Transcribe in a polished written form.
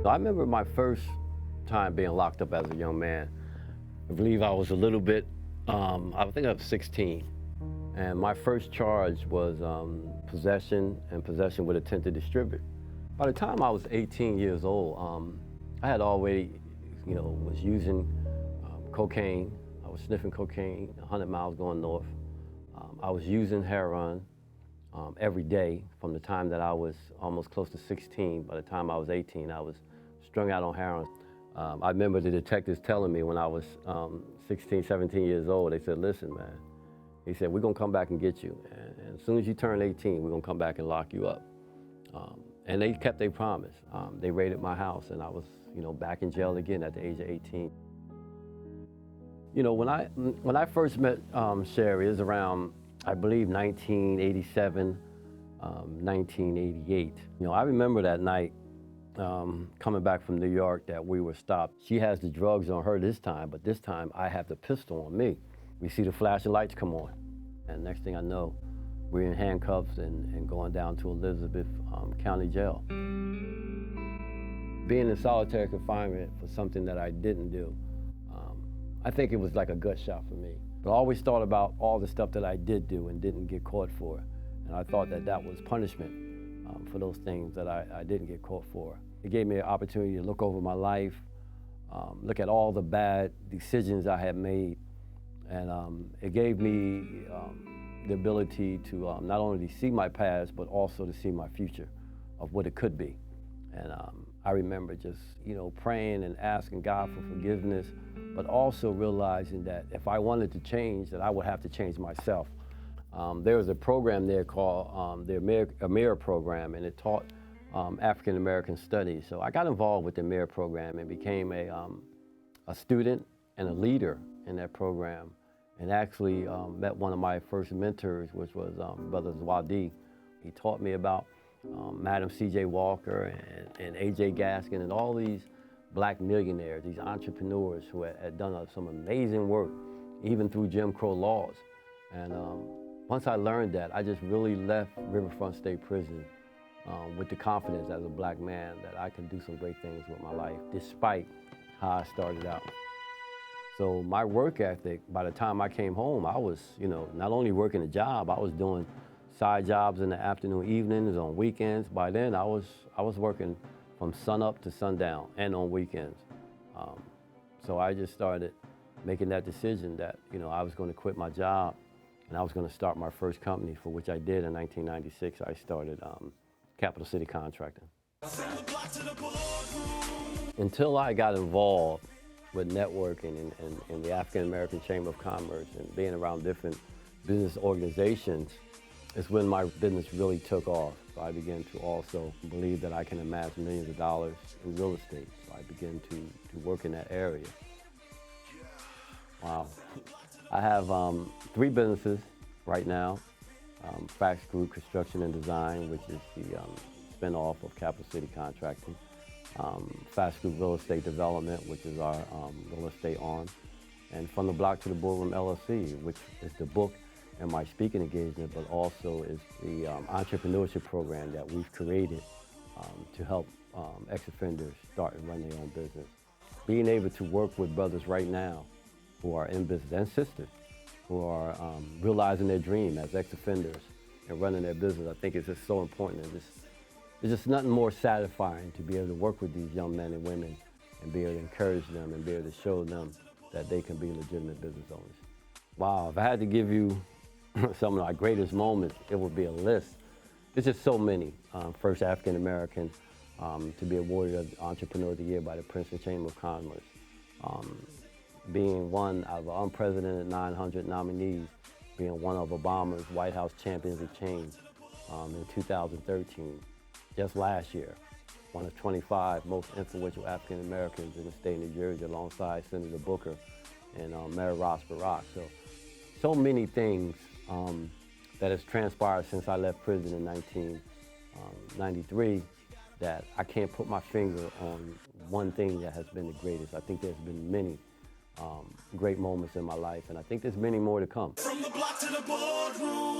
I remember my first time being locked up as a young man. I believe I was a little bit, I think I was 16. And my first charge was possession and possession with intent to distribute. By the time I was 18 years old, I had already, was using cocaine. I was sniffing cocaine 100 miles going north. I was using heroin every day from the time that I was almost close to 16. By the time I was 18, I was strung out on heroin. I remember the detectives telling me when I was 16, 17 years old, they said, listen, man, he said, we're gonna come back and get you. And as soon as you turn 18, we're gonna come back and lock you up. And they kept their promise. They raided my house and I was, back in jail again at the age of 18. When I first met Sherry, it was around, I believe, 1987, 1988. I remember that night coming back from New York that we were stopped. She has the drugs on her this time, but this time I have the pistol on me. We see the flashing lights come on. And next thing I know, we're in handcuffs and going down to Elizabeth County Jail. Being in solitary confinement for something that I didn't do, I think it was like a gut shot for me. But I always thought about all the stuff that I did do and didn't get caught for. And I thought that that was punishment for those things that I didn't get caught for. It gave me an opportunity to look over my life, look at all the bad decisions I had made. And it gave me the ability to not only see my past, but also to see my future of what it could be. And I remember just, praying and asking God for forgiveness, but also realizing that if I wanted to change, that I would have to change myself. There was a program there called the AMER program, and it taught African American studies. So I got involved with the AMER program and became a student and a leader in that program, and actually met one of my first mentors, which was Brother Zwadi. He taught me about Madam C.J. Walker and A.J. Gaskin and all these black millionaires, these entrepreneurs who had done some amazing work, even through Jim Crow laws. And once I learned that, I just really left Riverfront State Prison with the confidence as a black man that I can do some great things with my life, despite how I started out. So my work ethic, by the time I came home, I was, not only working a job, I was doing side jobs in the afternoon, evenings, on weekends. By then, I was working from sunup to sundown and on weekends. So I just started making that decision that, I was going to quit my job and I was going to start my first company, for which I did in 1996. I started Capital City Contracting. Until I got involved with networking and the African American Chamber of Commerce and being around different business organizations, is when my business really took off. So I began to also believe that I can amass millions of dollars in real estate. So I began to work in that area. Wow. I have 3 businesses right now. Fax Group Construction and Design, which is the spinoff of Capital City Contracting. Fax Group Real Estate Development, which is our real estate arm. And From the Block to the Boardroom LLC, which is the book and my speaking engagement, but also is the entrepreneurship program that we've created to help ex-offenders start and run their own business. Being able to work with brothers right now who are in business, and sisters who are realizing their dream as ex-offenders and running their business, I think it's just so important. There's just nothing more satisfying to be able to work with these young men and women and be able to encourage them and be able to show them that they can be legitimate business owners. Wow, if I had to give you some of my greatest moments, it would be a list. There's just so many. First African American to be awarded Entrepreneur of the Year by the Princeton Chamber of Commerce. Being one of unprecedented 900 nominees, being one of Obama's White House Champions of Change in 2013. Just last year, one of 25 most influential African Americans in the state of New Jersey, alongside Senator Booker and Mayor Ross Barack. So many things that has transpired since I left prison in 1993 that I can't put my finger on one thing that has been the greatest. I think there's been many great moments in my life, and I think there's many more to come. From the block to the boardroom.